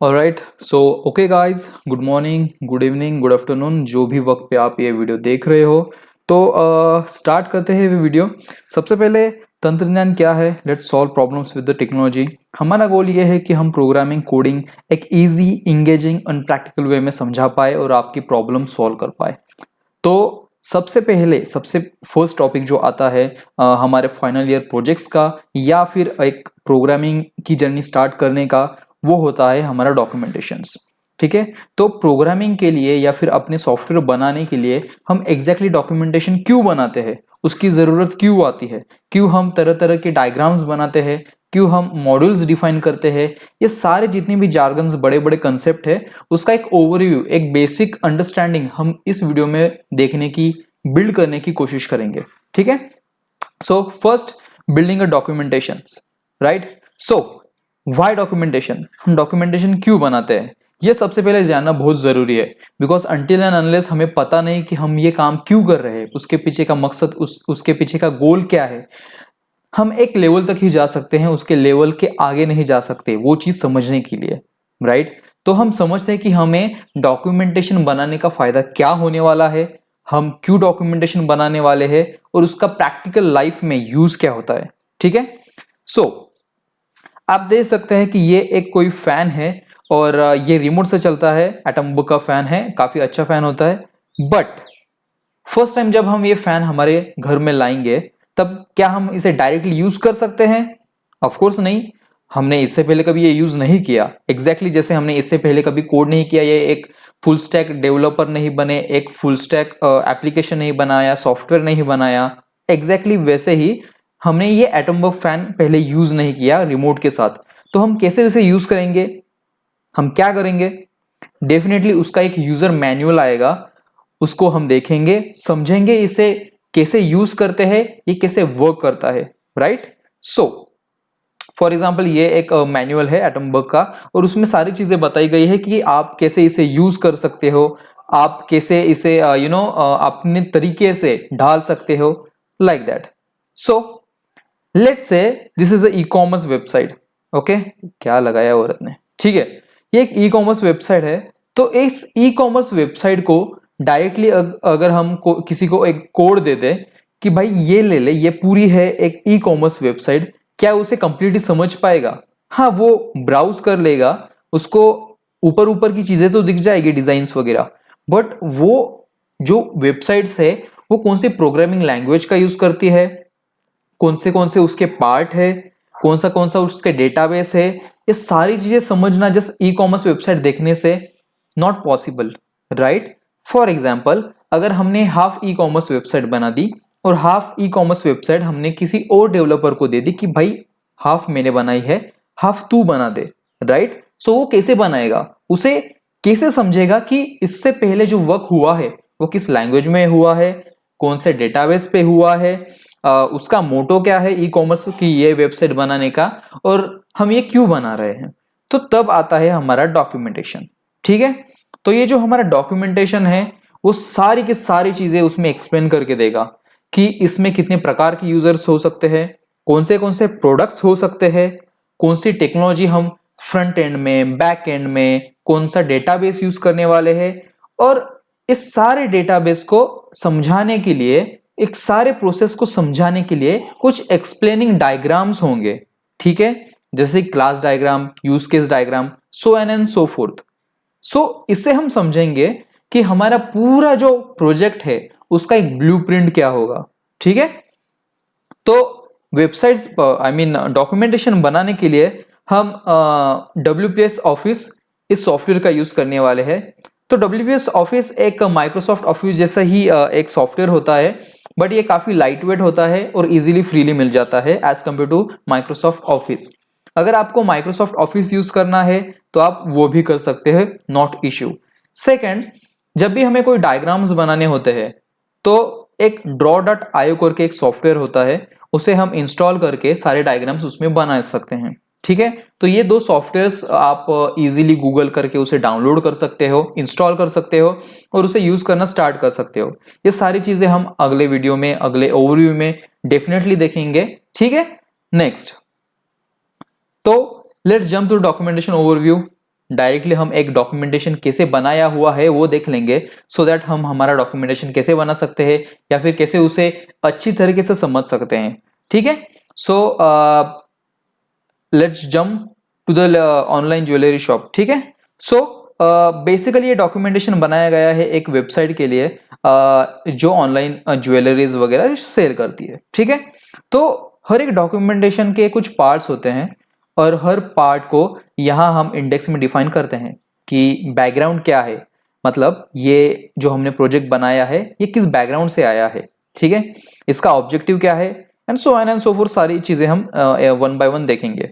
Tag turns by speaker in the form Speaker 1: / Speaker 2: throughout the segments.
Speaker 1: Alright so okay guys, good morning, good evening, good afternoon, जो भी वक्त पे आप ये वीडियो देख रहे हो। तो स्टार्ट करते हैं ये वीडियो। सबसे पहले तंत्रज्ञान क्या है, let's solve problems with the technology. हमारा गोल ये है कि हम प्रोग्रामिंग कोडिंग एक easy, engaging and practical way में समझा पाए और आपकी प्रॉब्लम सॉल्व कर पाए। तो सबसे पहले सबसे फर्स्ट टॉपिक जो आता है हमारे फाइनल ईयर प्रोजेक्ट्स का या फिर एक प्रोग्रामिंग की जर्नी स्टार्ट करने का, वो होता है हमारा डॉक्यूमेंटेशंस। ठीक है, तो प्रोग्रामिंग के लिए या फिर अपने सॉफ्टवेयर बनाने के लिए हम एग्जैक्टली डॉक्यूमेंटेशन क्यों बनाते हैं, उसकी ज़रूरत क्यों आती है, क्यों हम तरह तरह के डायग्राम्स बनाते हैं, क्यों हम मॉड्यूल्स डिफाइन करते हैं, ये सारे जितने भी जार्गन्स, बड़े बड़े कंसेप्ट है, उसका एक ओवरव्यू, एक बेसिक अंडरस्टैंडिंग हम इस वीडियो में देखने की, बिल्ड करने की कोशिश करेंगे। ठीक है, so first, building a documentation, right. So why documentation, हम डॉक्यूमेंटेशन क्यों बनाते हैं, ये सबसे पहले जानना बहुत जरूरी है। बिकॉज अनटिल एंड अनलेस हमें पता नहीं कि हम ये काम क्यों कर रहे हैं, उसके पीछे का मकसद, उसके पीछे का गोल क्या है, हम एक लेवल तक ही जा सकते हैं, उसके लेवल के आगे नहीं जा सकते वो चीज समझने के लिए, राइट। तो हम समझते हैं कि हमें डॉक्यूमेंटेशन बनाने का फायदा क्या होने वाला है, हम क्यों डॉक्यूमेंटेशन बनाने वाले हैं और उसका प्रैक्टिकल लाइफ में यूज क्या होता है। ठीक है, सो आप देख सकते हैं कि ये एक कोई फैन है और ये रिमोट से चलता है, एटम बुक का फैन है, काफी अच्छा फैन होता है। बट फर्स्ट टाइम जब हम ये फैन हमारे घर में लाएंगे, तब क्या हम इसे डायरेक्टली यूज कर सकते हैं? ऑफ कोर्स नहीं। हमने इससे पहले कभी ये यूज नहीं किया, एग्जैक्टली जैसे हमने इससे पहले कभी कोड नहीं किया, ये एक फुल स्टैक डेवलपर नहीं बने, एक फुल स्टैक एप्लीकेशन नहीं बनाया, सॉफ्टवेयर नहीं बनाया, एग्जैक्टली वैसे ही हमने ये एटम बम फैन पहले यूज नहीं किया रिमोट के साथ। तो हम कैसे इसे यूज करेंगे, हम क्या करेंगे? डेफिनेटली उसका एक यूजर मैनुअल आएगा, उसको हम देखेंगे, समझेंगे इसे कैसे यूज करते हैं, ये कैसे वर्क करता है, राइट। सो फॉर एग्जाम्पल ये एक मैनुअल है एटम बग का और उसमें सारी चीजें बताई गई है कि आप कैसे इसे यूज कर सकते हो, आप कैसे इसे अपने तरीके से ढाल सकते हो, like that. So let's say this is a e commerce website. Okay, क्या लगाया औरत ने, ठीक है, ये एक ई कॉमर्स वेबसाइट है। तो इस ई कॉमर्स वेबसाइट को डायरेक्टली अगर हम किसी को एक कोड दे दे कि भाई ये ले ले, ये पूरी है एक ई कॉमर्स वेबसाइट, क्या उसे कंप्लीटली समझ पाएगा? हाँ, वो ब्राउज कर लेगा, उसको ऊपर ऊपर की चीजें तो दिख जाएगी, डिजाइन्स वगैरह, बट वो जो वेबसाइट्स है वो कौन सी प्रोग्रामिंग लैंग्वेज का यूज करती है, कौन से उसके पार्ट है, कौन सा उसके डेटाबेस है, ये सारी चीजें समझना जस्ट ई कॉमर्स वेबसाइट देखने से not possible, right. For example, अगर हमने हाफ ई कॉमर्स वेबसाइट बना दी और हाफ ई कॉमर्स वेबसाइट हमने किसी और डेवलपर को दे दी कि भाई हाफ मैंने बनाई है, हाफ तू बना दे, राइट। सो वो कैसे बनाएगा, उसे कैसे समझेगा कि इससे पहले जो वर्क हुआ है वो किस लैंग्वेज में हुआ है, कौन से डेटाबेस पे हुआ है, उसका मोटो क्या है ई कॉमर्स की ये वेबसाइट बनाने का, और हम ये क्यों बना रहे हैं। तो तब आता है हमारा डॉक्यूमेंटेशन। ठीक है, तो ये जो हमारा डॉक्यूमेंटेशन है वो सारी की सारी चीजें उसमें एक्सप्लेन करके देगा कि इसमें कितने प्रकार के यूजर्स हो सकते हैं, कौन से प्रोडक्ट्स हो सकते हैं, कौन सी टेक्नोलॉजी हम फ्रंट एंड में, बैक एंड में, कौन सा डेटाबेस यूज करने वाले हैं, और इस सारे डेटाबेस को समझाने के लिए, एक सारे प्रोसेस को समझाने के लिए कुछ एक्सप्लेनिंग डायग्राम्स होंगे। ठीक है, जैसे class diagram, use case diagram, so and so forth. So इससे हम समझेंगे कि हमारा पूरा जो प्रोजेक्ट है उसका एक ब्लूप्रिंट क्या होगा। ठीक है, तो वेबसाइट्स, आई मीन डॉक्यूमेंटेशन बनाने के लिए हम WPS ऑफिस इस सॉफ्टवेयर का यूज करने वाले हैं। तो WPS ऑफिस एक माइक्रोसॉफ्ट ऑफिस जैसा ही एक सॉफ्टवेयर होता है, बट ये काफी लाइट वेट होता है और इजीली फ्रीली मिल जाता है as compare to Microsoft Office. अगर आपको माइक्रोसॉफ्ट ऑफिस यूज करना है तो आप वो भी कर सकते हैं, नॉट इश्यू। सेकेंड, जब भी हमें कोई डायग्राम्स बनाने होते हैं तो एक draw.io करके एक सॉफ्टवेयर होता है, उसे हम इंस्टॉल करके सारे डायग्राम्स उसमें बना सकते हैं। ठीक है, तो ये दो सॉफ्टवेयर्स आप इजीली गूगल करके उसे डाउनलोड कर सकते हो, इंस्टॉल कर सकते हो और उसे यूज करना स्टार्ट कर सकते हो। ये सारी चीजें हम अगले वीडियो में, अगले ओवरव्यू में डेफिनेटली देखेंगे। ठीक है, नेक्स्ट, तो let's jump to documentation overview. Directly हम एक डॉक्यूमेंटेशन कैसे बनाया हुआ है वो देख लेंगे, सो दैट हम हमारा डॉक्यूमेंटेशन कैसे बना सकते हैं या फिर कैसे उसे अच्छी तरीके से समझ सकते हैं। ठीक है, so let's jump to the online jewellery shop. ठीक है, सो बेसिकली ये डॉक्यूमेंटेशन बनाया गया है एक वेबसाइट के लिए जो ऑनलाइन ज्वेलरीज वगैरह सेल करती है। ठीक है, तो हर एक डॉक्यूमेंटेशन के कुछ पार्ट्स होते हैं और हर पार्ट को यहाँ हम इंडेक्स में डिफाइन करते हैं कि बैकग्राउंड क्या है, मतलब ये जो हमने प्रोजेक्ट बनाया है ये किस बैकग्राउंड से आया है। ठीक है, इसका ऑब्जेक्टिव क्या है and so on and so for, सारी चीजें हम वन बाय वन देखेंगे।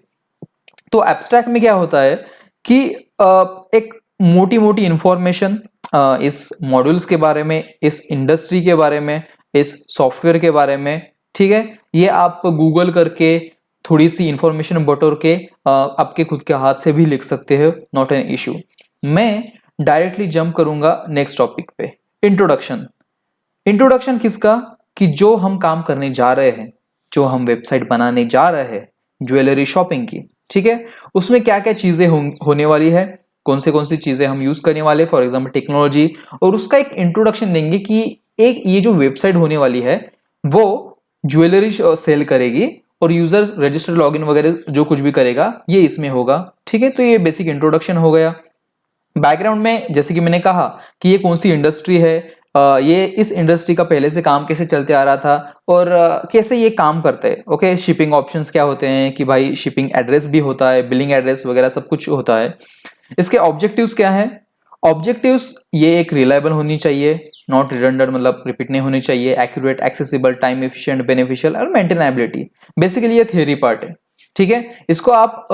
Speaker 1: तो एब्स्ट्रैक्ट में क्या होता है कि एक मोटी मोटी इंफॉर्मेशन इस मॉड्यूल्स के बारे में, इस इंडस्ट्री के बारे में, इस सॉफ्टवेयर के बारे में, ठीक है, ये आप गूगल करके थोड़ी सी इंफॉर्मेशन बटोर के आपके खुद के हाथ से भी लिख सकते हो, नॉट एन इशू। मैं डायरेक्टली जंप करूंगा नेक्स्ट टॉपिक पे, इंट्रोडक्शन। इंट्रोडक्शन किसका, कि जो हम काम करने जा रहे हैं, जो हम वेबसाइट बनाने जा रहे हैं ज्वेलरी शॉपिंग की, ठीक है, उसमें क्या क्या चीजें होने वाली है, कौन सी चीजें हम यूज करने वाले, फॉर एग्जांपल टेक्नोलॉजी, और उसका एक इंट्रोडक्शन देंगे कि एक ये जो वेबसाइट होने वाली है वो ज्वेलरी सेल करेगी और यूजर रजिस्टर लॉगिन वगैरह जो कुछ भी करेगा ये इसमें होगा। ठीक है, तो ये बेसिक इंट्रोडक्शन हो गया। बैकग्राउंड में जैसे कि मैंने कहा कि ये कौन सी इंडस्ट्री है, ये इस इंडस्ट्री का पहले से काम कैसे चलते आ रहा था और कैसे ये काम करते हैं। ओके, शिपिंग ऑप्शंस क्या होते हैं कि भाई शिपिंग एड्रेस भी होता है, बिलिंग एड्रेस वगैरह सब कुछ होता है। इसके ऑब्जेक्टिव्स क्या है, ऑब्जेक्टिव्स ये एक रिलायबल होनी चाहिए, नॉट रिडंडेंट, मतलब रिपीट नहीं होनी चाहिए, accurate, accessible, time efficient, beneficial और मेंटेनेबिलिटी। बेसिकली ये थियरी पार्ट है। ठीक है, इसको आप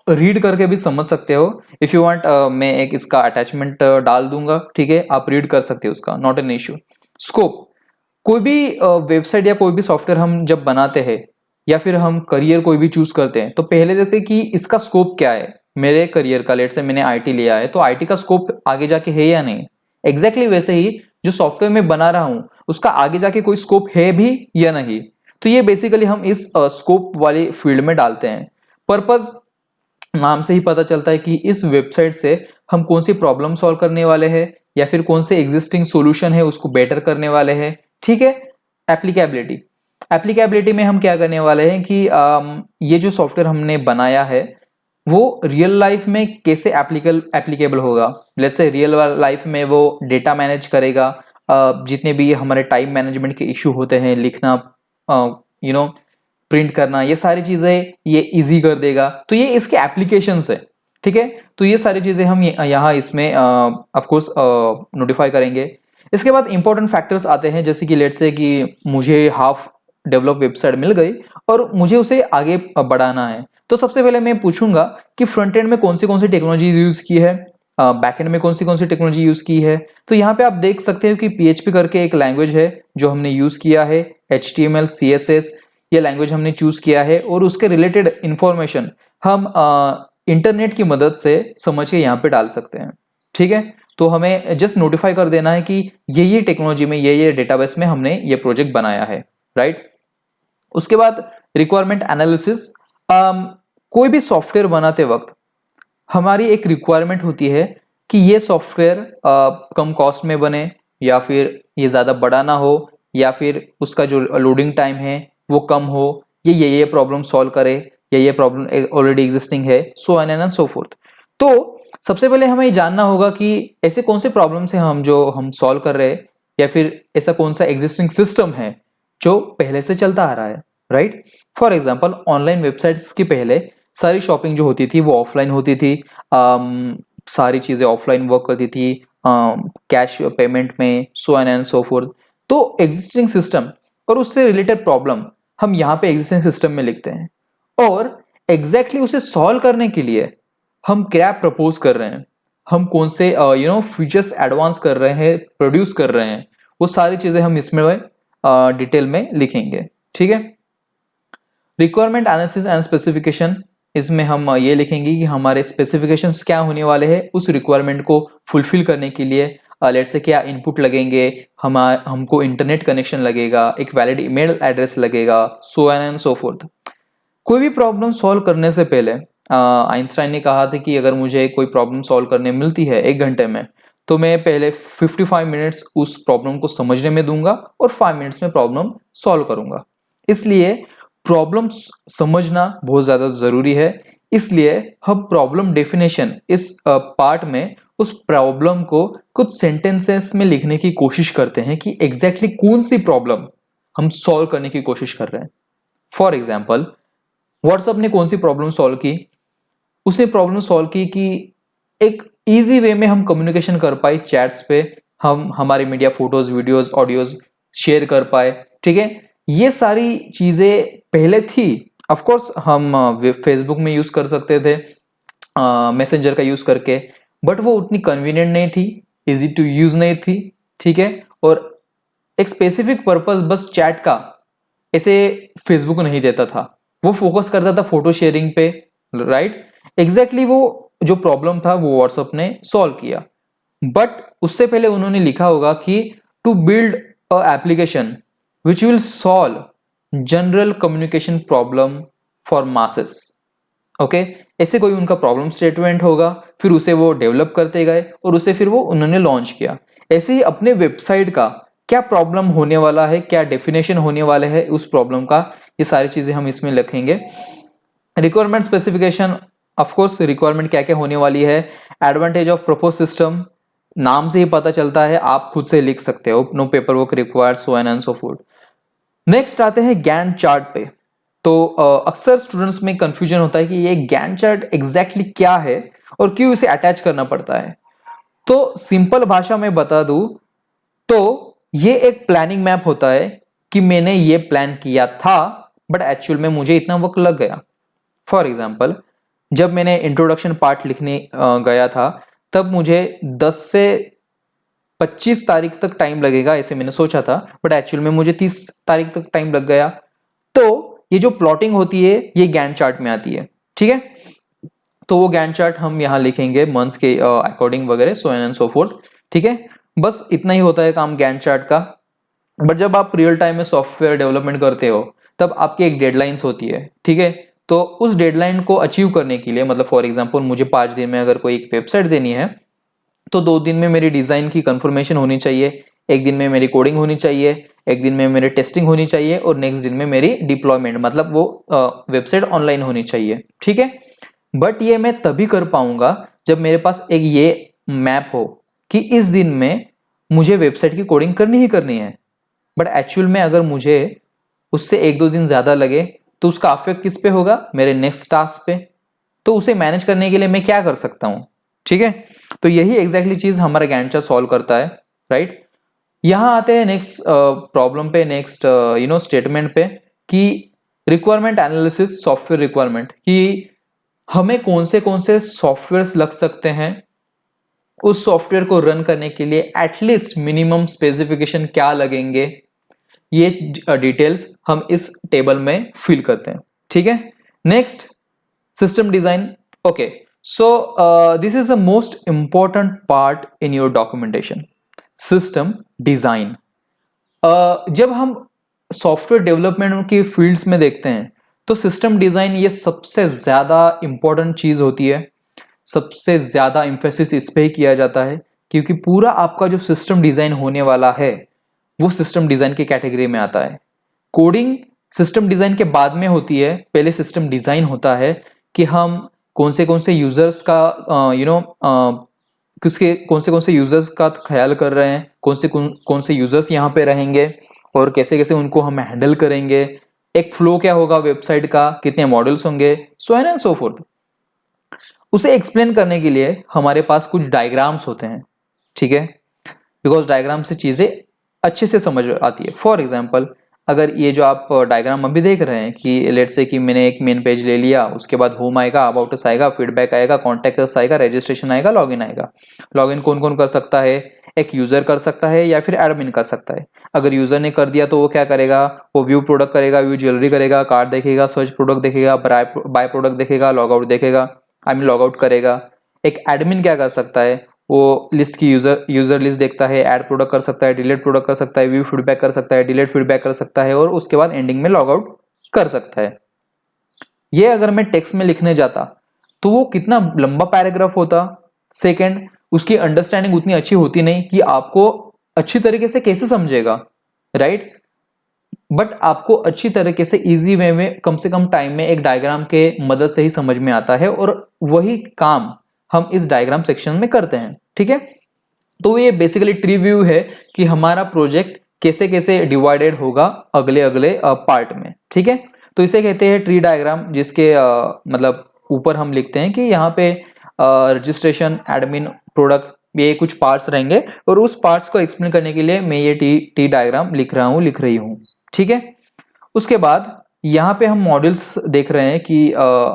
Speaker 1: रीड करके भी समझ सकते हो। इफ यू वांट मैं एक इसका अटैचमेंट डाल दूंगा, ठीक है, आप रीड कर सकते हो उसका, नॉट एन इश्यू। स्कोप, कोई भी वेबसाइट या कोई भी सॉफ्टवेयर हम जब बनाते हैं या फिर हम करियर कोई भी चूज करते हैं तो पहले देखते हैं कि इसका स्कोप क्या है। मेरे करियर का, लेट से मैंने आईटी लिया है तो आईटी का स्कोप आगे जाके है या नहीं। एग्जैक्टली वैसे ही जो सॉफ्टवेयर में बना रहा हूं उसका आगे जाके कोई स्कोप है भी या नहीं। तो ये बेसिकली हम इस स्कोप वाली फील्ड में डालते हैं। पर्पस नाम से ही पता चलता है कि इस वेबसाइट से हम कौन सी प्रॉब्लम सॉल्व करने वाले हैं या फिर कौन से एग्जिस्टिंग सॉल्यूशन है उसको बेटर करने वाले हैं। ठीक है, एप्लीकेबिलिटी, एप्लीकेबिलिटी में हम क्या करने वाले हैं कि ये जो सॉफ्टवेयर हमने बनाया है वो रियल लाइफ में कैसे एप्लीकेबल होगा। लेट्स से रियल लाइफ में वो डेटा मैनेज करेगा, जितने भी हमारे टाइम मैनेजमेंट के इश्यू होते हैं, लिखना, प्रिंट करना, ये सारी चीजें ये इजी कर देगा। तो ये इसके एप्लीकेशंस है। ठीक है, तो ये सारी चीजें हम यहाँ इसमें ऑफ कोर्स नोटिफाई करेंगे। इसके बाद इंपॉर्टेंट फैक्टर्स आते हैं, जैसे कि लेट्स से कि मुझे हाफ डेवलप वेबसाइट मिल गई और मुझे उसे आगे बढ़ाना है। तो सबसे पहले मैं पूछूंगा कि फ्रंट एंड में कौन सी टेक्नोलॉजी यूज की है, बैक एंड में कौन सी टेक्नोलॉजी यूज की है। तो यहाँ पे आप देख सकते हो कि PHP करके एक लैंग्वेज है जो हमने यूज किया है, HTML, CSS ये लैंग्वेज हमने चूज किया है और उसके रिलेटेड इंफॉर्मेशन हम इंटरनेट की मदद से समझ के यहाँ पे डाल सकते हैं। ठीक है, तो हमें जस्ट नोटिफाई कर देना है कि ये टेक्नोलॉजी में, ये डेटाबेस में हमने ये प्रोजेक्ट बनाया है, राइट। उसके बाद रिक्वायरमेंट एनालिसिस। कोई भी सॉफ्टवेयर बनाते वक्त हमारी एक रिक्वायरमेंट होती है कि ये सॉफ्टवेयर कम कॉस्ट में बने या फिर ये ज़्यादा बड़ा ना हो या फिर उसका जो लोडिंग टाइम है वो कम हो, ये प्रॉब्लम सॉल्व करे या ये प्रॉब्लम ऑलरेडी एग्जिस्टिंग है, so on and so fourth. तो सबसे पहले हमें ये जानना होगा कि ऐसे कौन से प्रॉब्लम्स हैं हम सॉल्व कर रहे हैं या फिर ऐसा कौन सा एग्जिस्टिंग सिस्टम है जो पहले से चलता आ रहा है, right. For example online websites की पहले सारी शॉपिंग जो होती थी वो ऑफलाइन होती थी, सारी चीजें ऑफलाइन वर्क करती थी, कैश पेमेंट में, so on and so fourth. तो एग्जिस्टिंग सिस्टम और उससे रिलेटेड प्रॉब्लम हम यहाँ पे एग्जिस्टिंग सिस्टम में लिखते हैं और एग्जैक्टली उसे सॉल्व करने के लिए हम क्या प्रपोज कर रहे हैं, हम कौन से फीचर्स एडवांस कर रहे हैं, प्रोड्यूस कर रहे हैं, वो सारी चीजें हम इसमें डिटेल में लिखेंगे। ठीक है, रिक्वायरमेंट एनालिसिस एंड स्पेसिफिकेशन, इसमें हम ये लिखेंगे कि हमारे स्पेसिफिकेशंस क्या होने वाले हैं उस रिक्वायरमेंट को फुलफिल करने के लिए। लेट्स से क्या इनपुट लगेंगे, हमको इंटरनेट कनेक्शन लगेगा, एक वैलिड ईमेल एड्रेस लगेगा, so on and so fourth. कोई भी प्रॉब्लम सॉल्व करने से पहले आइंस्टाइन ने कहा था कि अगर मुझे कोई प्रॉब्लम सॉल्व करने मिलती है 1 घंटे में, तो मैं पहले 55 मिनट्स उस प्रॉब्लम को समझने में दूंगा और 5 मिनट्स में प्रॉब्लम सॉल्व करूंगा। इसलिए प्रॉब्लम समझना बहुत ज्यादा जरूरी है। इसलिए हम प्रॉब्लम डेफिनेशन इस पार्ट में उस प्रॉब्लम को कुछ सेंटेंसेस में लिखने की कोशिश करते हैं कि एग्जैक्टली कौन सी प्रॉब्लम हम सॉल्व करने की कोशिश कर रहे हैं। फॉर एग्जाम्पल, व्हाट्सएप ने कौन सी प्रॉब्लम सॉल्व की? उसने प्रॉब्लम सॉल्व की कि एक इजी वे में हम कम्युनिकेशन कर पाए चैट्स पे, हम हमारे media photos videos audios share कर पाए। ठीक है, ये सारी चीजें पहले थी। ऑफ कोर्स हम फेसबुक में यूज कर सकते थे मैसेंजर का यूज करके, बट वो उतनी कन्वीनियंट नहीं थी, इजी टू यूज नहीं थी। ठीक है, और एक स्पेसिफिक पर्पस बस चैट का ऐसे फेसबुक नहीं देता था, वो फोकस करता था फोटो शेयरिंग पे। राइट, एग्जैक्टली वो जो प्रॉब्लम था वो व्हाट्सएप ने सॉल्व किया। बट उससे पहले उन्होंने लिखा होगा कि to build a application which will solve general communication problem for masses. Okay, ऐसे कोई उनका प्रॉब्लम स्टेटमेंट होगा, फिर उसे वो डेवलप करते गए और उसे फिर वो उन्होंने लॉन्च किया। ऐसे ही अपने वेबसाइट का क्या प्रॉब्लम होने वाला है, क्या डेफिनेशन होने वाला है उस प्रॉब्लम का, ये सारी चीजें हम इसमें लिखेंगे। Requirement specification, of course requirement क्या क्या होने वाली है। एडवांटेज ऑफ प्रपोज सिस्टम, नाम से ही पता चलता है, आप खुद से लिख सकते हो, no paper work required, so and so forth. Next आते हैं गैंट चार्ट पे। तो अक्सर स्टूडेंट्स में कंफ्यूजन होता है कि ये गैंट चार्ट एग्जैक्टली क्या है और क्यों इसे अटैच करना पड़ता है। तो सिंपल भाषा में बता दूं तो ये एक प्लानिंग मैप होता है कि मैंने ये प्लान किया था बट एक्चुअल में मुझे इतना वक्त लग गया। फॉर एग्जाम्पल, जब मैंने इंट्रोडक्शन पार्ट लिखने गया था, तब मुझे 10 से 25 तारीख तक टाइम लगेगा ऐसे मैंने सोचा था, बट एक्चुअल में मुझे 30 तारीख तक टाइम लग गया। तो ये जो प्लॉटिंग होती है ये गैंट चार्ट में आती है। ठीक है, तो वो गैंट चार्ट हम यहाँ लिखेंगे मंथ्स के अकॉर्डिंग वगैरह, सो एंड सो फोर्थ। ठीक है, बस इतना ही होता है काम गैंट चार्ट का। बट जब आप रियल टाइम में सॉफ्टवेयर डेवलपमेंट करते हो तब आपकी एक डेडलाइंस होती है। ठीक है, तो उस डेडलाइन को अचीव करने के लिए, मतलब फॉर एग्जांपल मुझे 5 दिन में अगर कोई एक वेबसाइट देनी है, तो 2 दिन में मेरी डिजाइन की कंफर्मेशन होनी चाहिए, 1 दिन में मेरी कोडिंग होनी चाहिए, 1 दिन में मेरी टेस्टिंग होनी चाहिए और नेक्स्ट दिन में मेरी डिप्लॉयमेंट, मतलब वो वेबसाइट ऑनलाइन होनी चाहिए। ठीक है, बट ये मैं तभी कर पाऊंगा जब मेरे पास एक ये मैप हो कि इस दिन में मुझे वेबसाइट की कोडिंग करनी ही करनी है। बट एक्चुअल में अगर मुझे उससे 1-2 दिन ज्यादा लगे तो उसका अफेक्ट किस पे होगा? मेरे नेक्स्ट टास्क पे। तो उसे मैनेज करने के लिए मैं क्या कर सकता हूं? ठीक है, तो यही एग्जैक्टली चीज हमारा गैंट चार्ट सॉल्व करता है। राइट, यहां आते हैं नेक्स्ट प्रॉब्लम पे, नेक्स्ट स्टेटमेंट पे कि रिक्वायरमेंट एनालिसिस सॉफ्टवेयर रिक्वायरमेंट, कि हमें कौन से सॉफ्टवेयर लग सकते हैं, उस सॉफ्टवेयर को रन करने के लिए एटलीस्ट मिनिमम स्पेसिफिकेशन क्या लगेंगे, ये डिटेल्स हम इस टेबल में फिल करते हैं। ठीक है, next system design. Okay, so this is the most important part in your documentation, system design. जब हम सॉफ्टवेयर डेवलपमेंट की फील्ड्स में देखते हैं तो सिस्टम डिजाइन ये सबसे ज्यादा इंपॉर्टेंट चीज होती है, सबसे ज्यादा इंफेसिस इस पे ही किया जाता है, क्योंकि पूरा आपका जो सिस्टम डिजाइन होने वाला है वो सिस्टम डिजाइन की कैटेगरी में आता है। कोडिंग सिस्टम डिजाइन के बाद में होती है, पहले सिस्टम डिजाइन होता है कि हम कौन से यूजर्स का किसके कौन से यूजर्स का ख्याल कर रहे हैं, कौन से यूजर्स यहाँ पे रहेंगे और कैसे कैसे उनको हम हैंडल करेंगे, एक फ्लो क्या होगा वेबसाइट का, कितने मॉडल्स होंगे, सो एंड सो फोर्थ। उसे एक्सप्लेन करने के लिए हमारे पास कुछ डायग्राम्स होते हैं। ठीक है, बिकॉज डायग्राम से चीजें अच्छे से समझ आती है। फॉर एग्जाम्पल, अगर ये जो आप डायग्राम अभी देख रहे हैं कि लेट से कि मैंने एक मेन पेज ले लिया, उसके बाद होम आएगा, अबाउट अस आएगा, फीडबैक आएगा, कॉन्टेक्ट अस आएगा, रजिस्ट्रेशन आएगा, लॉगिन आएगा। लॉगिन कौन कौन कर सकता है? एक यूजर कर सकता है या फिर एडमिन कर सकता है। अगर यूजर ने कर दिया तो वो क्या करेगा? वो व्यू प्रोडक्ट करेगा, व्यू ज्वेलरी करेगा, कार्ड देखेगा, सर्च प्रोडक्ट देखेगा, बाय प्रोडक्ट देखेगा, लॉग आउट देखेगा, आई मीन लॉग आउट करेगा। एक एडमिन क्या कर सकता है? वो लिस्ट की यूजर लिस्ट देखता है, ऐड प्रोडक्ट कर सकता है, डिलीट प्रोडक्ट कर सकता है, व्यू फीडबैक कर सकता है, डिलीट फीडबैक कर सकता है और उसके बाद एंडिंग में लॉग आउट कर सकता है। ये अगर मैं टेक्स्ट में लिखने जाता तो वो कितना लंबा पैराग्राफ होता। सेकंड, उसकी अंडरस्टैंडिंग उतनी अच्छी होती नहीं कि आपको अच्छी तरीके से कैसे समझेगा, राइट। बट आपको अच्छी तरीके से इजी वे में कम से कम टाइम में एक डायग्राम के मदद से ही समझ में आता है, और वही काम हम इस डायग्राम सेक्शन में करते हैं, ठीक है। तो ये बेसिकली ट्री व्यू है कि हमारा प्रोजेक्ट कैसे कैसे डिवाइडेड होगा अगले अगले पार्ट में, ठीक है। तो इसे कहते हैं ट्री डायग्राम, जिसके मतलब ऊपर हम लिखते हैं कि यहाँ पे रजिस्ट्रेशन, एडमिन, प्रोडक्ट, ये कुछ पार्ट्स रहेंगे, और उस पार्ट्स को एक्सप्लेन करने के लिए मैं ये टी डायग्राम लिख रही हूँ, ठीक है। उसके बाद यहाँ पे हम मॉड्यूल्स देख रहे हैं कि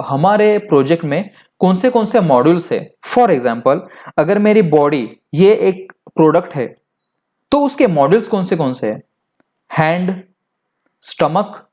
Speaker 1: हमारे प्रोजेक्ट में कौन से मॉड्यूल्स है। फॉर एग्जाम्पल, अगर मेरी बॉडी ये एक प्रोडक्ट है तो उसके मॉड्यूल्स कौन से हैं। हैंड, स्टमक,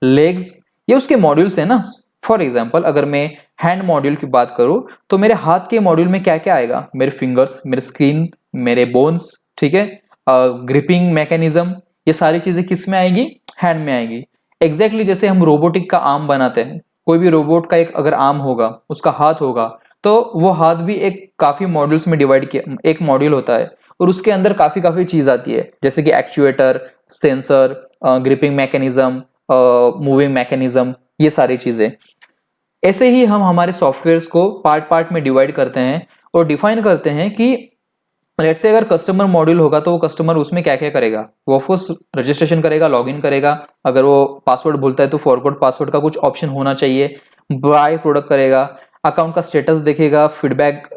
Speaker 1: लेग्स, ये उसके मॉड्यूल्स है ना। फॉर एग्जाम्पल, अगर मैं हैंड मॉड्यूल की बात करूं तो मेरे हाथ के मॉड्यूल में क्या क्या आएगा, मेरे फिंगर्स, मेरे स्क्रीन, मेरे बोन्स, ठीक है, ग्रिपिंग मैकेनिज्म, ये सारी चीजें किस में आएगी, हैंड में आएगी। एग्जैक्टली जैसे हम रोबोटिक का आर्म बनाते हैं, कोई भी रोबोट का एक अगर आर्म होगा, उसका हाथ होगा, तो वो हाथ भी एक काफी मॉड्यूल्स में डिवाइड किया, एक मॉड्यूल होता है और उसके अंदर काफी चीज आती है, जैसे कि actuator, sensor, gripping mechanism, moving mechanism, ये सारी चीजें। ऐसे ही हम हमारे सॉफ्टवेयर्स को पार्ट में डिवाइड करते हैं और डिफाइन करते हैं कि लेट्स से अगर कस्टमर मॉड्यूल होगा तो वो कस्टमर उसमें क्या क्या करेगा। वो ऑफकोर्स रजिस्ट्रेशन करेगा, लॉगिन करेगा, अगर वो पासवर्ड भूलता है तो फॉरगॉट पासवर्ड का कुछ ऑप्शन होना चाहिए, बाय प्रोडक्ट करेगा, अकाउंट का स्टेटस देखेगा, फीडबैक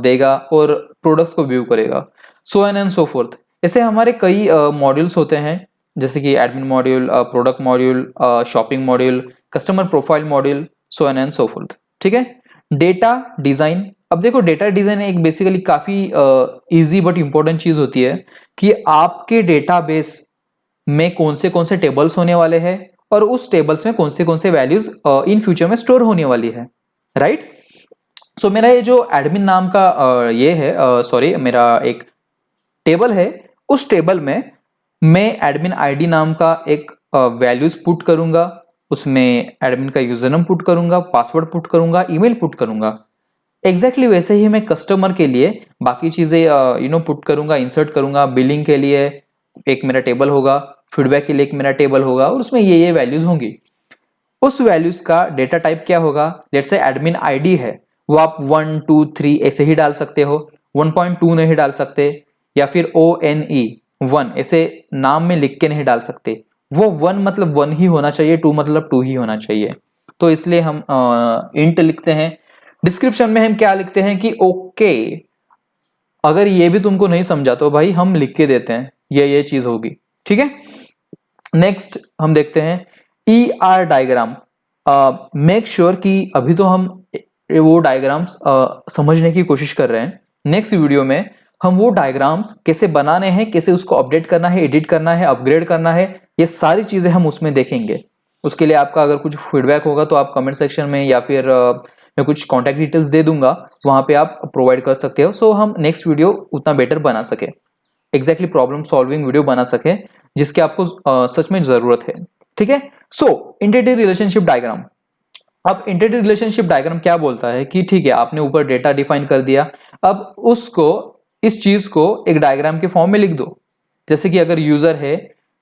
Speaker 1: देगा और प्रोडक्ट्स को व्यू करेगा, so on and so forth. ऐसे हमारे कई मॉड्यूल्स होते हैं, जैसे कि admin module, product module, shopping module, customer profile module, so on and so forth, ठीक है। डेटा डिजाइन, अब देखो डेटा डिजाइन एक बेसिकली काफी इजी बट इंपॉर्टेंट चीज होती है कि आपके डेटाबेस में कौन से टेबल्स होने वाले हैं और उस टेबल्स में कौन से वैल्यूज इन फ्यूचर में स्टोर होने वाली है, राइट। सो मेरा ये जो एडमिन नाम का ये है, सॉरी, मेरा एक टेबल है, उस टेबल में मैं एडमिन आईडी नाम का एक वैल्यूज पुट करूंगा, उसमें एडमिन का यूजर नेम पुट करूंगा, पासवर्ड पुट करूंगा, ईमेल पुट करूंगा। एग्जैक्टली वैसे ही मैं कस्टमर के लिए बाकी चीजें पुट करूंगा, इंसर्ट करूंगा। बिलिंग के लिए एक मेरा टेबल होगा, फीडबैक के लिए एक मेरा टेबल होगा और उसमें ये वैल्यूज होंगी। उस वैल्यूज का डेटा टाइप क्या होगा, लेट्स से एडमिन आईडी है, वो आप 1 2 3 ऐसे ही डाल सकते हो, 1.2 नहीं डाल सकते, या फिर ONE 1 ऐसे नाम में लिख के नहीं डाल सकते। वो 1 मतलब 1 ही होना चाहिए, 2 मतलब 2 ही होना चाहिए। तो इसलिए हम इंट लिखते हैं। डिस्क्रिप्शन में हम क्या लिखते हैं कि ओके, अगर ये भी तुमको नहीं समझा तो भाई हम लिख के देते हैं ये चीज होगी, ठीक है। नेक्स्ट हम देखते हैं ER डायग्राम। मेक श्योर कि अभी तो हम वो डायग्राम्स समझने की कोशिश कर रहे हैं। नेक्स्ट वीडियो में हम वो डायग्राम्स कैसे बनाने हैं, कैसे उसको अपडेट करना है, एडिट करना है, अपग्रेड करना है, ये सारी चीजें हम उसमें देखेंगे। उसके लिए आपका अगर कुछ फीडबैक होगा तो आप कमेंट सेक्शन में या फिर मैं कुछ कॉन्टैक्ट डिटेल्स दे दूंगा, वहां पे आप प्रोवाइड कर सकते हो, सो हम नेक्स्ट वीडियो उतना बेटर बना सके, एग्जैक्टली प्रॉब्लम सॉल्विंग वीडियो बना सके जिसके आपको सच में जरूरत है, ठीक है। So entity relationship diagram. अब एंटिटी रिलेशनशिप डायग्राम क्या बोलता है कि ठीक है, आपने ऊपर डेटा डिफाइन कर दिया, अब उसको, इस चीज को एक डायग्राम के फॉर्म में लिख दो। जैसे कि अगर यूजर है,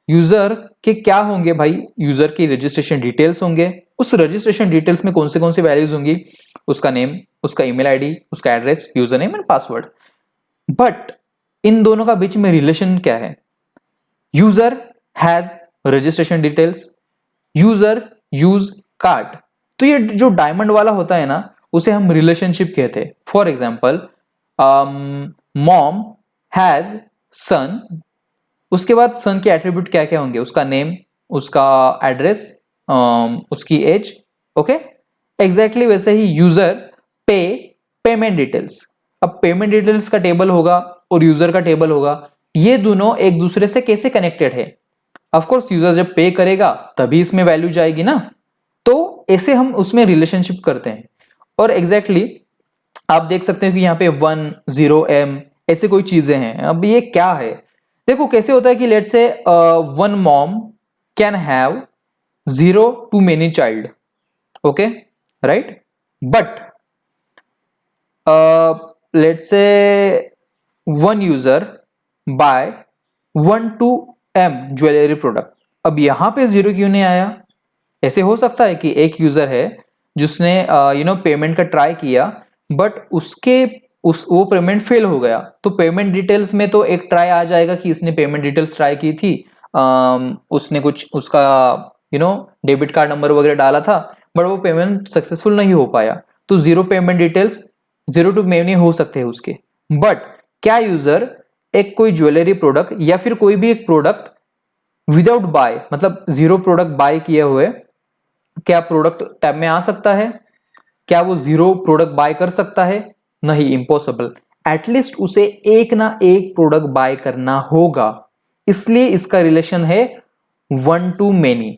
Speaker 1: यूजर के क्या होंगे भाई, यूजर की रजिस्ट्रेशन डिटेल्स होंगे, उस रजिस्ट्रेशन डिटेल्स में कौन से वैल्यूज होंगी, उसका नेम, उसका ईमेल आईडी, उसका address, user name and password. But in दोनों का बीच में रिलेशन क्या है, user has registration details, user use card. तो ये जो डायमंड वाला होता है ना, उसे हम रिलेशनशिप कहते हैं। फॉर एग्जाम्पल, मॉम हैज सन, उसके बाद सन के एट्रीब्यूट क्या क्या होंगे, उसका नेम, उसका एड्रेस, उसकी एज, ओके। एग्जैक्टली वैसे ही यूजर पेमेंट डिटेल्स। अब पेमेंट डिटेल्स का टेबल होगा और यूजर का टेबल होगा, ये दोनों एक दूसरे से कैसे कनेक्टेड है। ऑफ कोर्स यूजर जब पे करेगा तभी इसमें वैल्यू जाएगी ना, तो ऐसे हम उसमें रिलेशनशिप करते हैं। और एग्जैक्टली आप देख सकते हैं कि यहाँ पे 1 0 M ऐसे कोई चीजें हैं। अब ये क्या है, देखो कैसे होता है कि let's say 1 mom can have 0 to many child, okay, right. But let's say 1 user buy 1 to m jewellery product. अब यहाँ पे 0 क्यों नहीं आया? ऐसे हो सकता है कि एक यूजर है जिसने पेमेंट का ट्राई किया, बट वो पेमेंट फेल हो गया, तो पेमेंट डिटेल्स में तो एक ट्राई आ जाएगा कि इसने पेमेंट डिटेल्स ट्राई की थी, उसने कुछ उसका डेबिट कार्ड नंबर वगैरह डाला था, बट वो पेमेंट सक्सेसफुल नहीं हो पाया, तो 0 पेमेंट डिटेल्स 0 to मेनी हो सकते हैं उसके। बट क्या यूजर एक कोई ज्वेलरी प्रोडक्ट या फिर कोई भी एक प्रोडक्ट विदाउट बाय, मतलब 0 प्रोडक्ट बाय किए हुए, क्या प्रोडक्ट टैब में आ सकता है? क्या वो 0 प्रोडक्ट बाय कर सकता है? नहीं, इम्पॉसिबल। एटलीस्ट उसे एक ना एक प्रोडक्ट बाय करना होगा, इसलिए इसका रिलेशन है 1 to मेनी,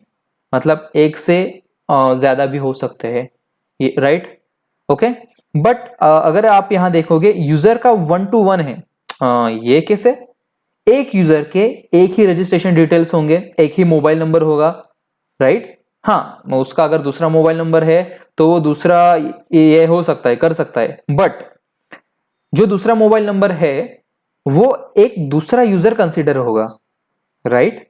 Speaker 1: मतलब एक से ज्यादा भी हो सकते हैं, ये राइट? ओके, बट अगर आप यहां देखोगे यूजर का 1 to 1 है, ये कैसे? एक यूजर के एक ही रजिस्ट्रेशन डिटेल्स होंगे, एक ही मोबाइल नंबर होगा, राइट? हाँ, उसका अगर दूसरा मोबाइल नंबर है तो वो दूसरा ये हो सकता है, कर सकता है, बट जो दूसरा मोबाइल नंबर है वो एक दूसरा यूजर कंसीडर होगा, राइट?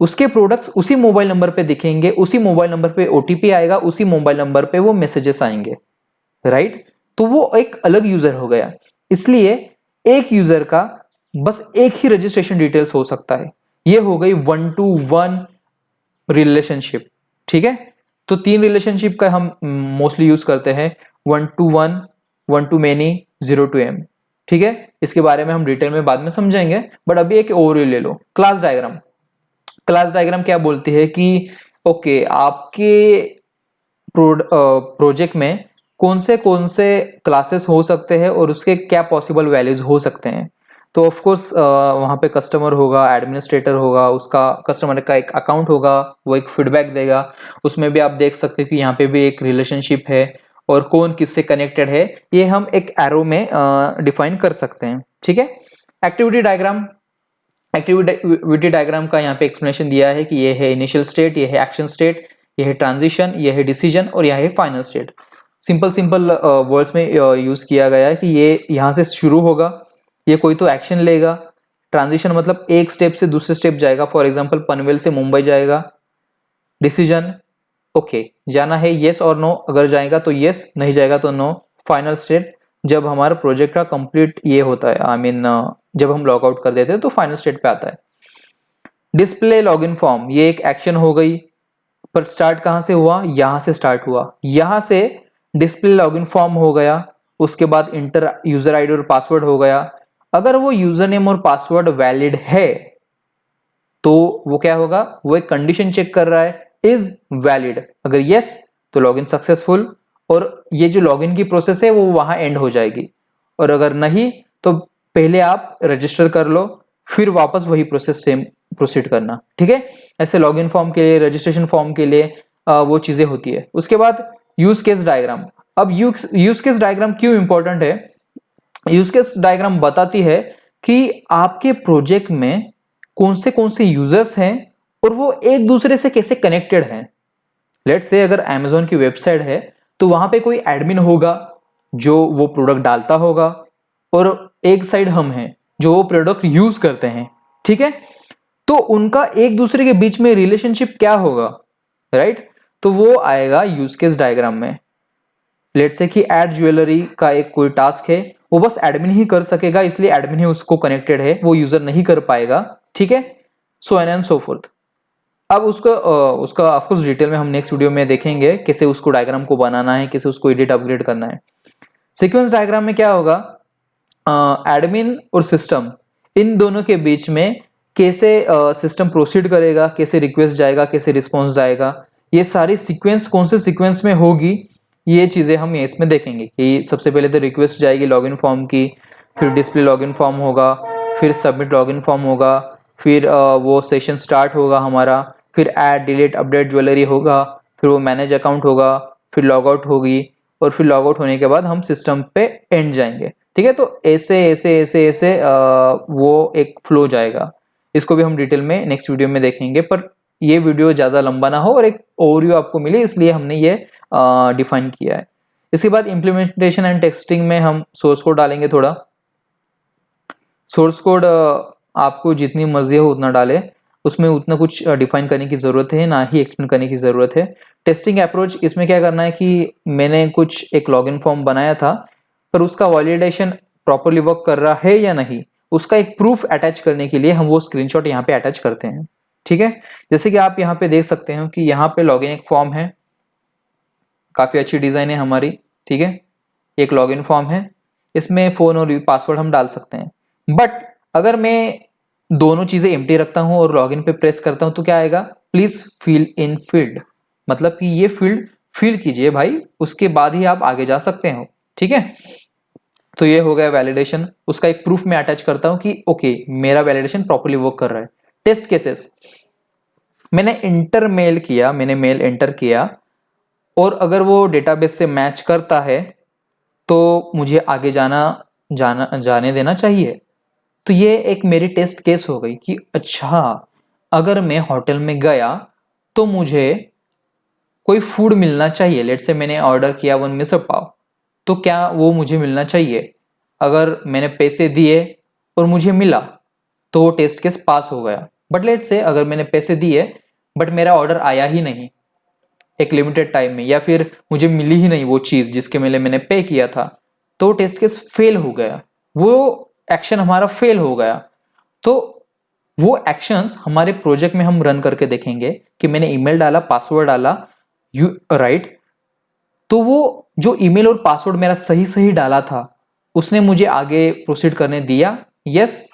Speaker 1: उसके प्रोडक्ट्स उसी मोबाइल नंबर पे दिखेंगे, उसी मोबाइल नंबर पे ओटीपी आएगा, उसी मोबाइल नंबर पे वो मैसेजेस आएंगे, राइट? तो वो एक अलग यूजर हो गया, इसलिए एक यूजर का बस एक ही रजिस्ट्रेशन डिटेल्स हो सकता है। ये हो गई 1 to 1 रिलेशनशिप, ठीक है? तो 3 रिलेशनशिप का हम मोस्टली यूज करते हैं, 1 to 1, 1 to many, 0 to m, ठीक है? इसके बारे में हम डिटेल में बाद में समझेंगे, बट अभी एक ओवरव्यू ले लो। क्लास डायग्राम, क्लास डायग्राम क्या बोलती है कि ओके, आपके प्रोजेक्ट में कौन से क्लासेस हो सकते हैं और उसके क्या पॉसिबल वैल्यूज हो सकते हैं। तो ऑफ कोर्स वहाँ पे कस्टमर होगा, एडमिनिस्ट्रेटर होगा, उसका कस्टमर का एक अकाउंट होगा, वो एक फीडबैक देगा, उसमें भी आप देख सकते हैं कि यहाँ पे भी एक रिलेशनशिप है और कौन किससे कनेक्टेड है, ये हम एक एरो में डिफाइन कर सकते हैं, ठीक है? एक्टिविटी डायग्राम, एक्टिविटी डायग्राम का यहाँ पे एक्सप्लेनेशन दिया है कि ये है इनिशियल स्टेट, ये है एक्शन स्टेट, ये है ट्रांजिशन, ये है डिसीजन और यह है फाइनल स्टेट। सिंपल वर्ड्स में यूज किया गया है कि ये यहाँ से शुरू होगा, ये कोई तो एक्शन लेगा। ट्रांजिशन मतलब एक स्टेप से दूसरे स्टेप जाएगा, फॉर एग्जांपल पनवेल से मुंबई जाएगा। डिसीजन, ओके जाना है येस और नो, अगर जाएगा तो येस, नहीं जाएगा तो नो। फाइनल स्टेट जब हमारा प्रोजेक्ट का कंप्लीट ये होता है, आई मीन जब हम लॉग आउट कर देते हैं तो फाइनल स्टेट पे आता है। डिस्प्ले लॉगिन फॉर्म, ये एक एक्शन हो गई, पर स्टार्ट कहां से हुआ? यहां से स्टार्ट हुआ, यहां से डिस्प्ले लॉगिन फॉर्म हो गया, उसके बाद इंटर यूजर आईडी और पासवर्ड हो गया। अगर वो यूजर नेम और पासवर्ड वैलिड है तो वो क्या होगा? वो एक कंडीशन चेक कर रहा है, इज वैलिड। अगर यस तो लॉगिन सक्सेसफुल, और ये जो लॉगिन की प्रोसेस है वो वहां एंड हो जाएगी। और अगर नहीं तो पहले आप रजिस्टर कर लो, फिर वापस वही प्रोसेस सेम प्रोसीड करना, ठीक है? ऐसे लॉगिन फॉर्म के लिए, रजिस्ट्रेशन फॉर्म के लिए वो चीजें होती है। उसके बाद यूज केस डायग्राम। अब यूज केस डायग्राम क्यों इंपॉर्टेंट है? यूज केस डायग्राम बताती है कि आपके प्रोजेक्ट में कौन से यूजर्स हैं और वो एक दूसरे से कैसे कनेक्टेड हैं। लेट्स से अगर Amazon की वेबसाइट है तो वहां पे कोई एडमिन होगा जो वो प्रोडक्ट डालता होगा, और एक साइड हम हैं जो वो प्रोडक्ट यूज करते हैं, ठीक है? तो उनका एक दूसरे के बीच में रिलेशनशिप क्या होगा, राइट? तो वो आएगा यूज केस डायग्राम में। लेट्स से कि ऐड ज्वेलरी का एक कोई टास्क है, वो बस एडमिन ही कर सकेगा, इसलिए एडमिन ही उसको कनेक्टेड है, वो यूजर नहीं कर पाएगा, ठीक है? सो एन एंड सो फोर्थ। अब उसका ऑफकोर्स डिटेल में हम नेक्स्ट वीडियो में देखेंगे कैसे उसको डायग्राम को बनाना है, कैसे उसको एडिट अपग्रेड करना है। सीक्वेंस डायग्राम में क्या होगा? एडमिन और सिस्टम, इन दोनों के बीच में कैसे सिस्टम प्रोसीड करेगा, कैसे रिक्वेस्ट जाएगा, कैसे रिस्पॉन्स जाएगा, ये सारी सीक्वेंस कौन से सीक्वेंस में होगी, ये चीजें हम इसमें देखेंगे कि सबसे पहले तो रिक्वेस्ट जाएगी लॉगिन फॉर्म की, फिर डिस्प्ले लॉगिन फॉर्म होगा, फिर सबमिट लॉगिन फॉर्म होगा, फिर वो सेशन स्टार्ट होगा हमारा, फिर ऐड डिलीट अपडेट ज्वेलरी होगा, फिर वो मैनेज अकाउंट होगा, फिर लॉग आउट होगी, और फिर लॉग आउट होने के बाद हम सिस्टम पे एंड जाएंगे, ठीक है? तो ऐसे ऐसे ऐसे ऐसे वो एक फ्लो जाएगा। इसको भी हम डिटेल में नेक्स्ट वीडियो में देखेंगे, पर ये वीडियो ज़्यादा लंबा ना हो और एक ओवरव्यू आपको मिले, इसलिए हमने ये डिफाइन किया है। इसके बाद इम्प्लीमेंटेशन एंड टेस्टिंग में हम सोर्स कोड डालेंगे थोड़ा। सोर्स कोड आपको जितनी मर्जी हो उतना डाले, उसमें उतना कुछ डिफाइन करने की ज़रूरत है, ना ही एक्सप्लेन करने की ज़रूरत है। टेस्टिंग अप्रोच, इसमें क्या करना है कि मैंने कुछ एक लॉगिन फॉर्म बनाया था, पर उसका वैलिडेशन प्रॉपरली वर्क कर रहा है या नहीं, उसका एक प्रूफ अटैच करने के लिए हम वो स्क्रीनशॉट यहाँ पे अटैच करते हैं। ठीक है, जैसे कि आप यहाँ पे देख सकते हो कि यहाँ पे लॉगिन एक फॉर्म है, काफ़ी अच्छी डिज़ाइन है हमारी। ठीक है, एक लॉगिन फॉर्म है, इसमें फ़ोन और पासवर्ड हम डाल सकते हैं। बट अगर मैं दोनों चीज़ें एम्प्टी रखता हूं और लॉगिन पे प्रेस करता हूं तो क्या आएगा, प्लीज फिल इन फील्ड, मतलब कि ये फील्ड फिल कीजिए भाई, उसके बाद ही आप आगे जा सकते हो। ठीक है, तो ये हो गया वैलिडेशन। उसका एक प्रूफ मैं अटैच करता हूं कि ओके मेरा वैलिडेशन प्रॉपर्ली वर्क कर रहा है। टेस्ट केसेस, मैंने मेल एंटर किया और अगर वो डेटाबेस से मैच करता है तो मुझे आगे जाने देना चाहिए। तो ये एक मेरी टेस्ट केस हो गई कि अच्छा अगर मैं होटल में गया तो मुझे कोई फूड मिलना चाहिए। लेट्स से मैंने ऑर्डर किया 1 मिसल पाव, तो क्या वो मुझे मिलना चाहिए? अगर मैंने पैसे दिए और मुझे मिला तो वो टेस्ट केस पास हो गया। बट लेट्स से अगर मैंने पैसे दिए बट मेरा ऑर्डर आया ही नहीं एक लिमिटेड टाइम में, या फिर मुझे मिली ही नहीं वो चीज जिसके लिए मैंने पे किया था, तो टेस्ट केस फेल हो गया, वो एक्शन हमारा फेल हो गया। तो वो एक्शंस हमारे प्रोजेक्ट में हम रन करके देखेंगे कि मैंने ईमेल डाला, पासवर्ड डाला, यू राइट, तो वो जो ईमेल और पासवर्ड मेरा सही सही डाला था उसने मुझे आगे प्रोसीड करने दिया, यस,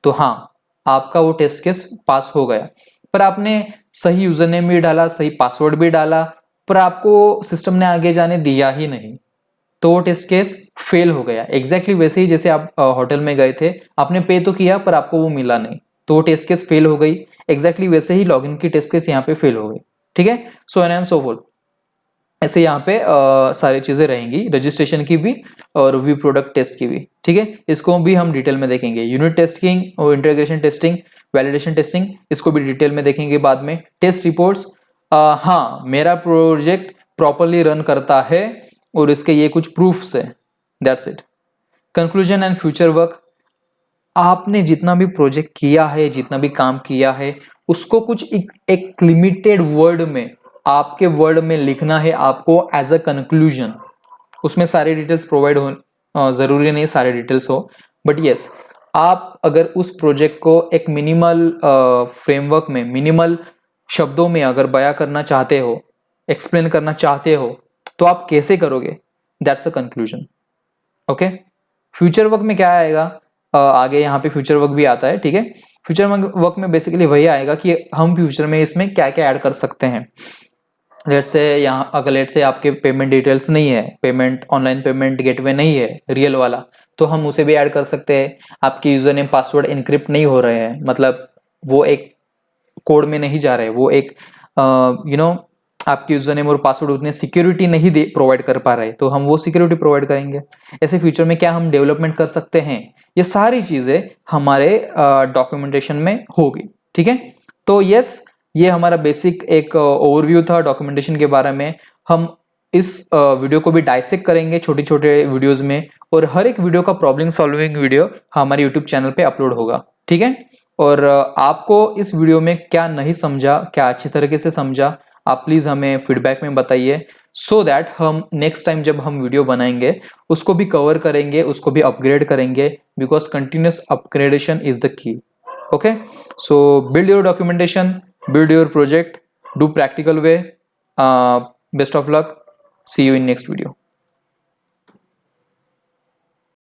Speaker 1: तो हाँ आपका वो टेस्ट केस पास हो गया। पर आपने सही यूजर नेम भी डाला, सही पासवर्ड भी डाला, पर आपको सिस्टम ने आगे जाने दिया ही नहीं, तो वो टेस्ट केस फेल हो गया। एग्जैक्टली वैसे ही जैसे आप होटल में गए थे, आपने पे तो किया पर आपको वो मिला नहीं, तो वो टेस्ट केस फेल हो गई। एग्जैक्टली वैसे ही लॉगिन की टेस्ट केस यहाँ पे फेल हो गई। ठीक है, सो एंड सो फॉर ऐसे यहाँ पे सारी चीजें रहेंगी, रजिस्ट्रेशन की भी और व्यू प्रोडक्ट टेस्ट की भी। ठीक है, इसको भी हम डिटेल में देखेंगे। यूनिट टेस्टिंग और इंटीग्रेशन टेस्टिंग, वैलिडेशन टेस्टिंग, इसको भी डिटेल में देखेंगे बाद में। टेस्ट रिपोर्ट्स, हाँ मेरा प्रोजेक्ट प्रॉपरली रन करता है और इसके ये कुछ प्रूफ्स है, that's it. Conclusion and future work, आपने जितना भी प्रोजेक्ट किया है, जितना भी काम किया है, उसको कुछ एक लिमिटेड वर्ड में, आपके वर्ड में लिखना है आपको एज अ कंक्लूजन। उसमें सारे डिटेल्स प्रोवाइड हो, जरूरी नहीं सारे डिटेल्स हो, बट यस आप अगर उस प्रोजेक्ट को एक मिनिमल फ्रेमवर्क में, मिनिमल शब्दों में अगर बयां करना चाहते हो, एक्सप्लेन करना चाहते हो, तो आप कैसे करोगे, that's a conclusion. Okay, future work में क्या आएगा, आगे यहाँ पे फ्यूचर वर्क भी आता है। ठीक है, फ्यूचर वर्क में बेसिकली वही आएगा कि हम फ्यूचर में इसमें क्या क्या ऐड कर सकते हैं। लेट्स से यहाँ अगर लेट्स से आपके पेमेंट डिटेल्स नहीं है, पेमेंट ऑनलाइन पेमेंट गेटवे नहीं है रियल वाला, तो हम उसे भी ऐड कर सकते हैं। आपके यूजर नेम पासवर्ड इनक्रिप्ट नहीं हो रहे हैं, मतलब वो एक कोड में नहीं जा रहे, वो एक आपके यूजर नेम और पासवर्ड उतने सिक्योरिटी नहीं दे प्रोवाइड कर पा रहे, तो हम वो सिक्योरिटी प्रोवाइड करेंगे। ऐसे फ्यूचर में क्या हम डेवलपमेंट कर सकते हैं, ये सारी चीजें हमारे डॉक्यूमेंटेशन में होगी। ठीक है, तो यस ये हमारा बेसिक एक ओवरव्यू था डॉक्यूमेंटेशन के बारे में। हम इस वीडियो को भी डाइसेक्ट करेंगे छोटे छोटे वीडियोस में, और हर एक वीडियो का प्रॉब्लम सॉल्विंग वीडियो हमारे यूट्यूब चैनल पे अपलोड होगा। ठीक है, और आपको इस वीडियो में क्या नहीं समझा, क्या अच्छी तरीके से समझा, आप प्लीज हमें फीडबैक में बताइए, सो दैट हम नेक्स्ट टाइम जब हम वीडियो बनाएंगे उसको भी कवर करेंगे, उसको भी अपग्रेड करेंगे, because continuous upgradation is the key. Okay, so build your documentation, build your project, do practical way. Best of luck, see you in next video.